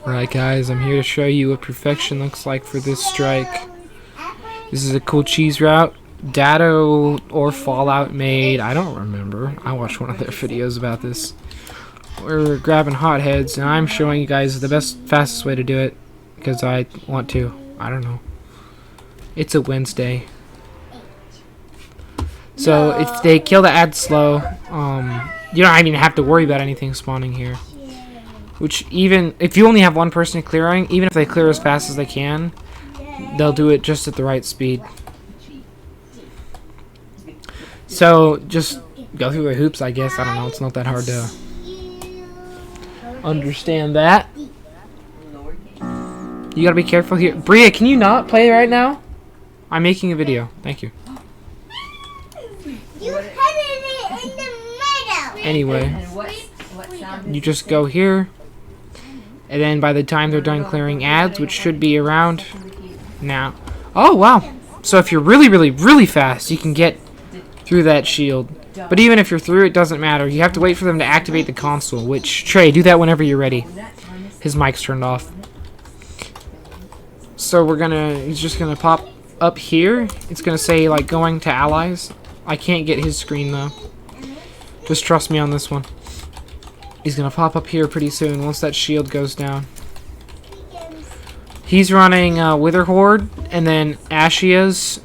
Alright guys, I'm here to show you what perfection looks like for this strike. This is a cool cheese route. Dado or Fallout made, I don't remember. I watched one of their videos about this. We're grabbing hotheads and I'm showing you guys the fastest way to do it. Because I want to. I don't know. It's a Wednesday. So if they kill the ad slow, you don't even have to worry about anything spawning here. Which even if you only have one person clearing, even if they clear as fast as they can, they'll do it just at the right speed. So just go through the hoops, I guess. I don't know. It's not that hard to understand that. You gotta be careful here. Bria, can you not play right now? I'm making a video. Thank you. You headed it in the middle. Anyway, you just go here. And then by the time they're done clearing ads, which should be around now. Oh, wow. So if you're really, really, really fast, you can get through that shield. But even if you're through, it doesn't matter. You have to wait for them to activate the console, which, Trey, do that whenever you're ready. His mic's turned off. So he's just gonna pop up here. It's gonna say, like, going to allies. I can't get his screen, though. Just trust me on this one. He's gonna pop up here pretty soon once that shield goes down. He's running Wither Horde, and then Ashia's,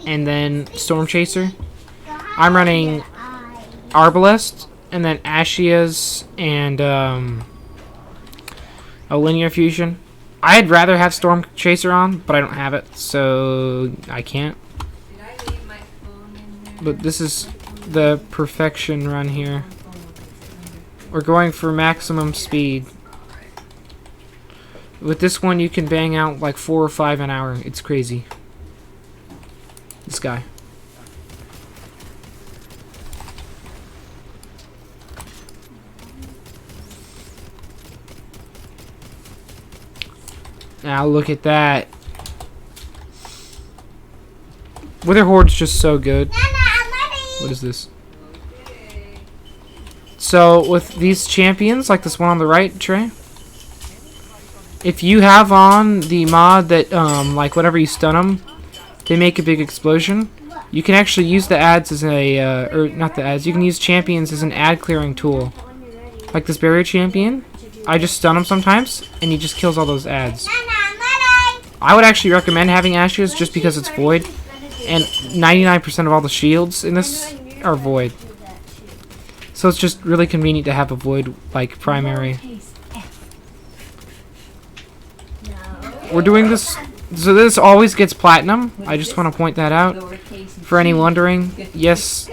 and then Storm Chaser. I'm running Arbalest, and then Ashia's, and a Linear Fusion. I'd rather have Storm Chaser on, but I don't have it, so I can't. But this is the perfection run here. We're going for maximum speed. With this one, you can bang out like 4 or 5 an hour. It's crazy. This guy. Now look at that. Wither Horde's just so good. What is this? So with these champions, like this one on the right, Trey, if you have on the mod that, like whenever you stun them, they make a big explosion, you can actually use the ads as a, or not the ads, you can use champions as an ad clearing tool. Like this barrier champion, I just stun him sometimes, and he just kills all those ads. I would actually recommend having Ashes just because it's void, and 99% of all the shields in this are void. So it's just really convenient to have a void, like, primary. We're doing this, so this always gets platinum. I just want to point that out. For any wondering, yes,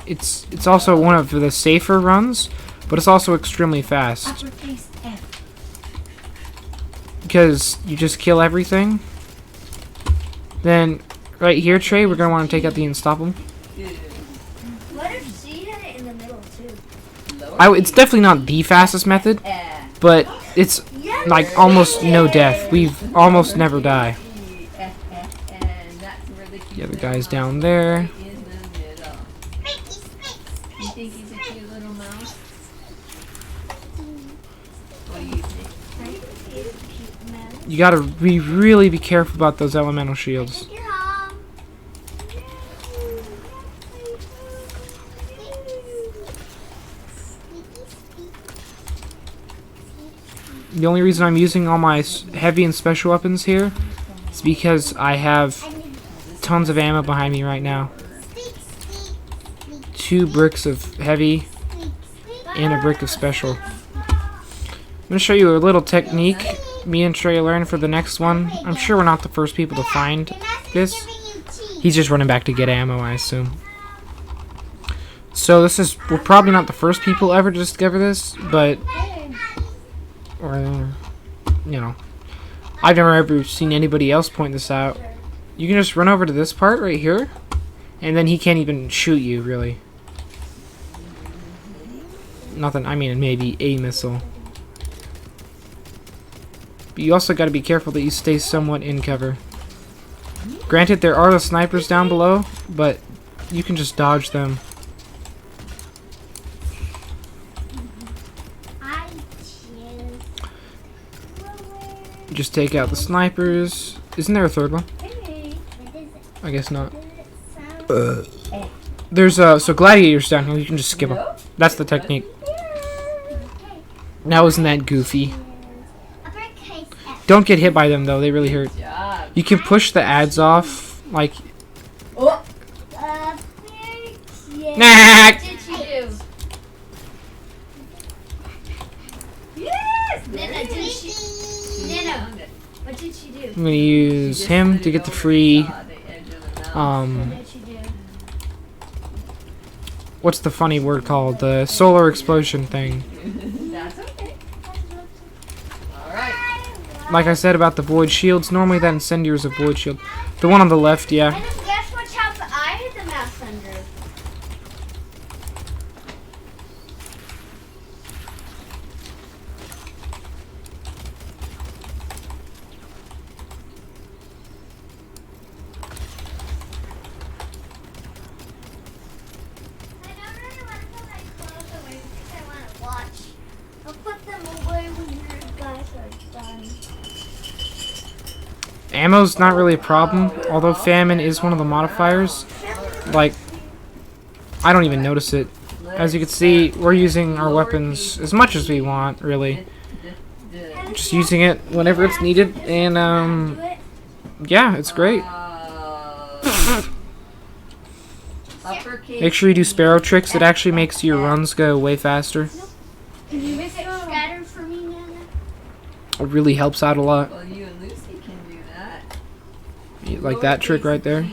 it's also one of the safer runs, but it's also extremely fast. Because you just kill everything. Then, right here, Trey, we're going to want to take out the Unstoppable. It's definitely not the fastest method, but it's like almost no death. We've almost never die. The other guy's down there. You gotta really be careful about those elemental shields. The only reason I'm using all my heavy and special weapons here is because I have tons of ammo behind me right now. 2 bricks of heavy and a brick of special. I'm going to show you a little technique me and Trey learned for the next one. I'm sure we're not the first people to find this. He's just running back to get ammo, I assume. So we're probably not the first people ever to discover this, but... Or, you know, I've never ever seen anybody else point this out. You can just run over to this part right here, and then he can't even shoot you, really. Nothing, I mean, maybe a missile. But you also got to be careful that you stay somewhat in cover. Granted, there are the snipers down below, but you can just dodge them. I choose. Just take out the snipers. Isn't there a third one? What is it? I guess not. Does it sound There's so gladiators down here. You can just skip them. That's the technique. okay? Now isn't that goofy? Uppercase F. Don't get hit by them though. They really hurt. Job. You can push the ads off. Like Oh, Uppercase. nah. what did she do? Yes! Nana, did she? Nana, what did she do? I'm gonna use him to get the free. What did she do? What's the funny word called? The solar explosion thing. That's okay. Alright. Like I said about the void shields, normally that incendiary is a void shield. The one on the left, yeah. And then guess which house I hit the mouse under? I don't really want to put my clothes away because I want to watch. I'll put them away when you guys are done. Ammo's not really a problem, although famine is one of the modifiers. Like, I don't even notice it. As you can see, we're using our weapons as much as we want, really. Just using it whenever it's needed, and yeah, it's great. Make sure you do sparrow tricks. It actually makes your runs go way faster. Can you make it scatter for me, Nana? It really helps out a lot. Well, you and Lucy can do that. Like that trick right there.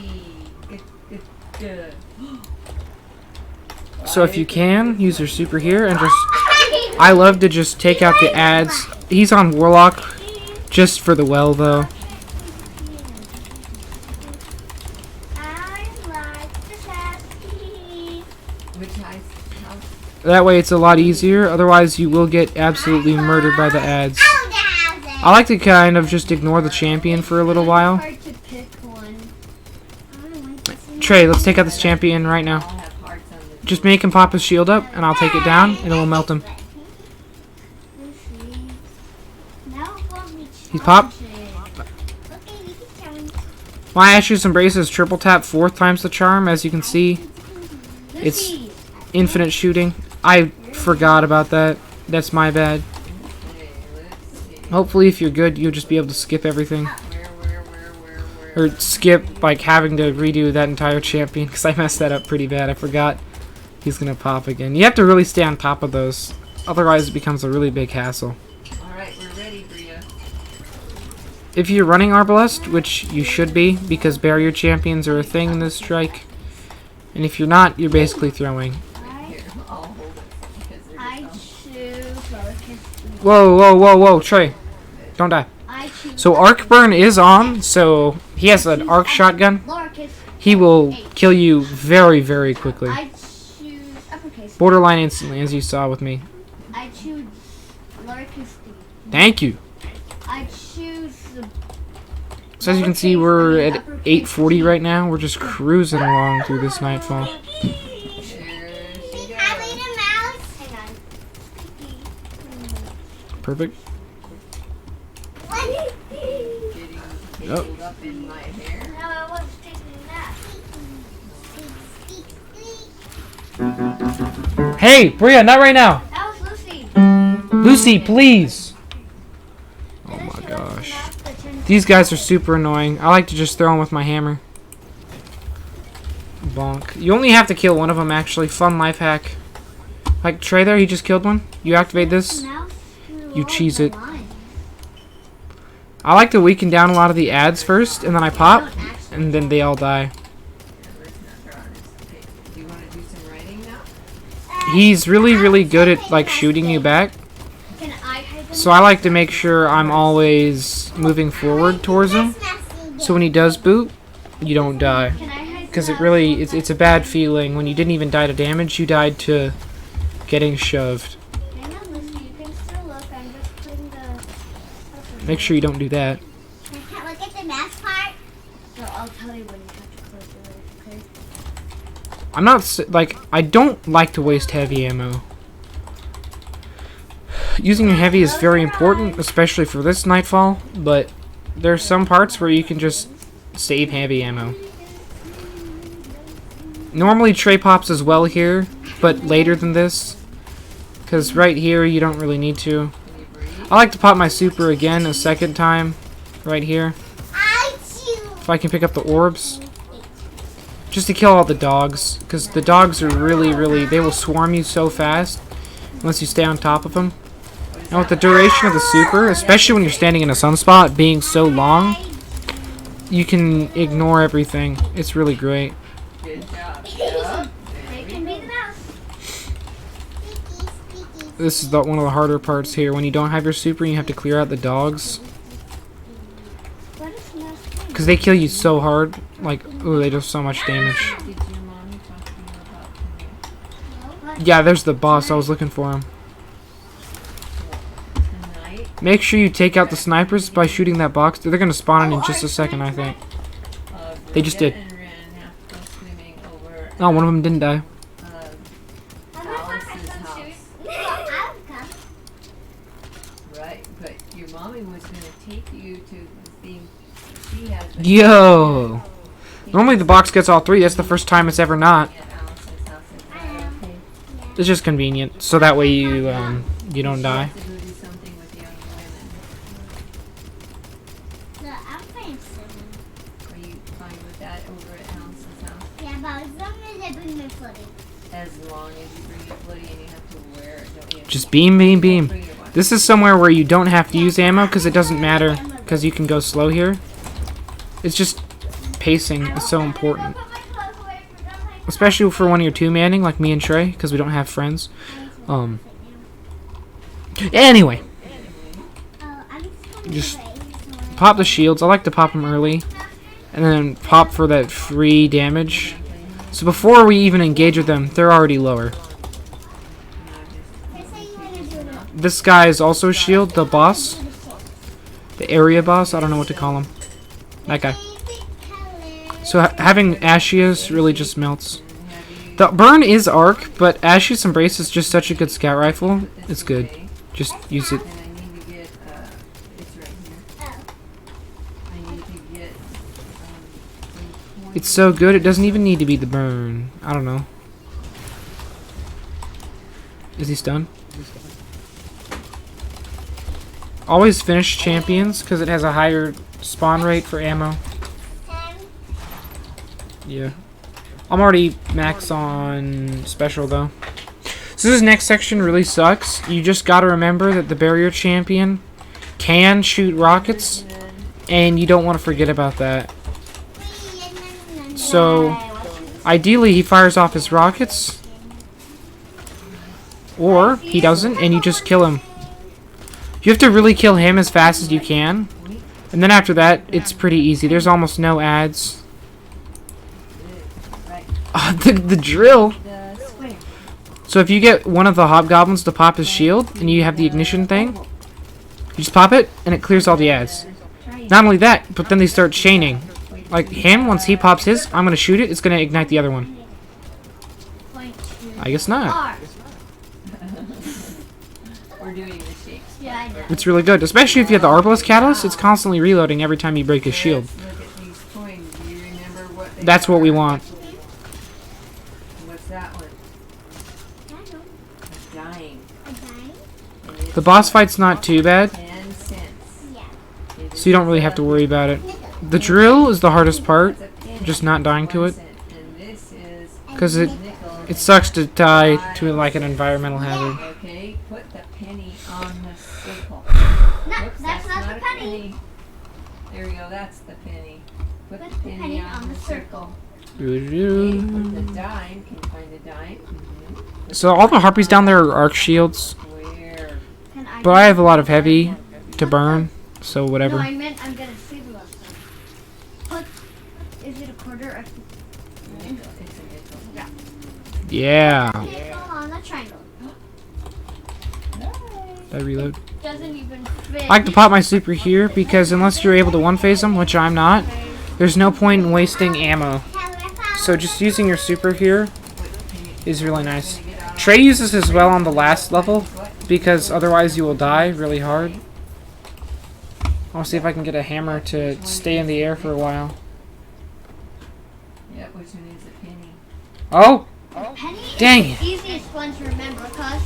Good. So if you can, use your super here and just... I love to just take out the ads. He's on Warlock just for the well, though. I like the sassy. Which house? That way it's a lot easier. Otherwise, you will get absolutely murdered by the ads. I like to kind of just ignore the champion for a little while. Hard to pick one. Trey, let's take out this champion right I'll now. have hearts on the Just make him pop his shield up, and I'll take it down, and it will melt him. He's popped. My Ashes Embraces triple tap 4 times the charm. As you can see, it's infinite shooting. I forgot about that. That's my bad. Hopefully, if you're good, you'll just be able to skip everything. where? Or skip, like, having to redo that entire champion, because I messed that up pretty bad. I forgot he's going to pop again. You have to really stay on top of those. Otherwise, it becomes a really big hassle. Alright, we're ready, Bria. If you're running Arbalest, which you should be, because barrier champions are a thing in this strike, and if you're not, you're basically throwing. Here, I'll hold it because there's I choose lowercase. Whoa, whoa, whoa, whoa, Trey. Don't die. I choose So Arc Burn is on, so he has an arc shotgun. lowercase. He will kill you very, very quickly. I choose uppercase. Borderline instantly, as you saw with me. I choose lowercase D. Thank you. I choose the So as you can see, we're at 8:40 right now. We're just cruising along through this nightfall. There she goes. Hang on. Perfect. Getting Oh. tangled up in my hair. No, I was taking that. Hey, Bria, not right now. That was Lucy. Lucy, please. Oh my gosh. These guys are super annoying. I like to just throw them with my hammer. Bonk. You only have to kill one of them, actually. Fun life hack. Like Trey there, he just killed one. You activate this. You cheese it. I like to weaken down a lot of the ads first, and then I pop, and then they all die. Where's Nathan on this? Okay, do you want to do some writing now? He's really, really good at like shooting you back. Can I hide them? So I like to make sure I'm always moving forward towards him. So when he does boot, you don't die. Can I hide Because it really, it's a bad feeling. When you didn't even die to damage, you died to getting shoved. Hang on, Lucy. You can still look. I'm just putting the... Make sure you don't do that. I can't look at the mask part. So I'll tell you when you have to close your eyes, okay? I'm not like I don't like to waste heavy ammo. Using your heavy is very important, especially for this nightfall. But there's some parts where you can just save heavy ammo. Normally Trey pops as well here, but later than this, because right here you don't really need to. I like to pop my super again a second time, right here. If I can pick up the orbs. Just to kill all the dogs, because the dogs are really, they will swarm you so fast, unless you stay on top of them. And with the duration of the super, especially when you're standing in a sunspot, being so long, you can ignore everything. It's really great. Good job. This is one of the harder parts here. When you don't have your super, you have to clear out the dogs. Because they kill you so hard. Like, ooh, they do so much damage. Did your mommy talk to you about Yeah, there's the boss. I was looking for him. tonight? Make sure you take out the snipers by shooting that box. They're going to spawn in just a second, I think. They just did. And Ren have to go swimming over Oh, one of them didn't die. Alice's house. Right, but your mommy was going to take you to the thing she has. Yo! Normally the box gets all three. That's the first time it's ever not. At Alice's house. Is that okay? It's just convenient. So that way you you don't die. She has to go do something with young women. Are you fine with that over at Alice's house? Yeah, but as long as I bring my footy. As long as you bring your footy and you have to wear it, don't you? Just beam, beam, beam. Bring your watch. This is somewhere where you don't have to use ammo because it doesn't matter. Because you can go slow here. It's just pacing is so important. Especially for when you're two-manning like me and Trey, because we don't have friends. Anyway, just pop the shields. I like to pop them early, and then pop for that free damage. So before we even engage with them, they're already lower. This guy is also a shield, the boss, the area boss. I don't know what to call him. That guy. So having Ashius really just melts. The burn is arc, but Ashius Embrace is just such a good scout rifle. It's good. Just use it. And I need to get, it's right here. I need to get, some It's so good, it doesn't even need to be the burn. I don't know. Is he stunned? Always finish champions, because it has a higher spawn rate for ammo. Yeah. I'm already max on special, though. So this next section really sucks. You just gotta remember that the barrier champion can shoot rockets, and you don't want to forget about that. So, ideally he fires off his rockets, or he doesn't, and you just kill him. You have to really kill him as fast as you can, and then after that, it's pretty easy. There's almost no ads. The drill. So if you get one of the hobgoblins to pop his shield, and you have the ignition thing, you just pop it, and it clears all the ads. Not only that, but then they start chaining. Like him, once he pops his, I'm going to shoot it, it's going to ignite the other one. I guess not. We're doing the shakes. Yeah, I know. It's really good, especially if you have the Arbalest Catalyst, it's constantly reloading every time you break his shield. Look at these coins. Do you remember what they That's what we were? want. What's that one? Dying. And it's The boss fight's not too bad, 10 cents. Yeah. so you don't really have to worry about it. The drill is the hardest part, It's a penny, just not dying to 1 it, cent. And this is because it nickel. sucks to die to like an environmental hazard. Okay, put the penny on the circle. No, Whoops, that's not a the penny. There we go, that's the penny. Put Put the penny on the circle. Okay, put the dime. Can you find the dime? So all the harpies down there are arc shields, Where? but I have a lot of heavy to burn, so No, whatever. I meant I'm gonna save a lot. Put. Is it a quarter or? Nickel. It's a nickel. Yeah. Nickel on the triangle. I reload. Doesn't even fit. I like to pop my super here because unless you're able to one-phase them, which I'm not, there's no point in wasting ammo. So just using your super here is really nice. Trey uses as well on the last level because otherwise you will die really hard. I'll see if I can get a hammer to stay in the air for a while. Yep, which one is a penny? Oh! Penny Dang is it. the easiest one to remember because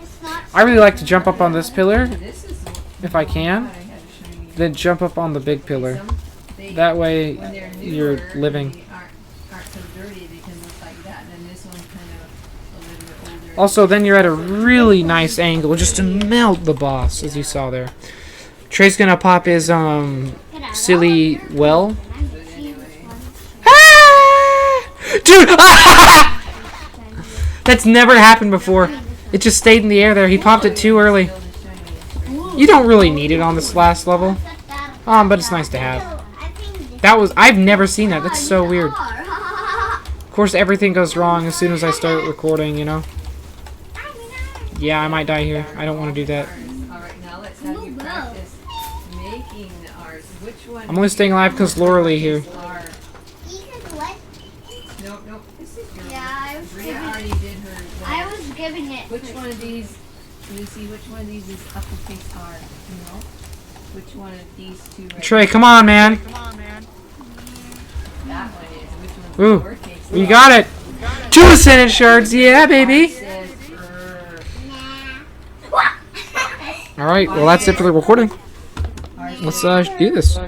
it's not. I really like to jump up on this pillar This is the if I can, I had to show you. then jump up on the big pillar. Some, they, That way when they're you're newer, living. They aren't so dirty. They can look like that. And then this one's kind of a little bit older. Also, then you're at a really nice angle just to melt the boss, as you saw there. Trey's gonna pop his silly well. Ah! Dude! That's never happened before. It just stayed in the air there. He popped it too early. You don't really need it on this last level. But it's nice to have. I've never seen that. That's so weird. Of course, everything goes wrong as soon as I start recording, you know? Yeah, I might die here. I don't want to do that. Alright, now let's have you practice making ours. Which one? I'm only staying alive because Laura Lee here. Are... No, this is your Yeah, Bria already did her. I was giving it. Which one of these, Lucy, which one of these is uppercase R? You know? Which one of these two right Trey, come on, man. That one is. Which one's Ooh, lowercase? we got it. 2 ascendant shards. Yeah, baby. Says, Alright, well that's it for the recording. Let's do this.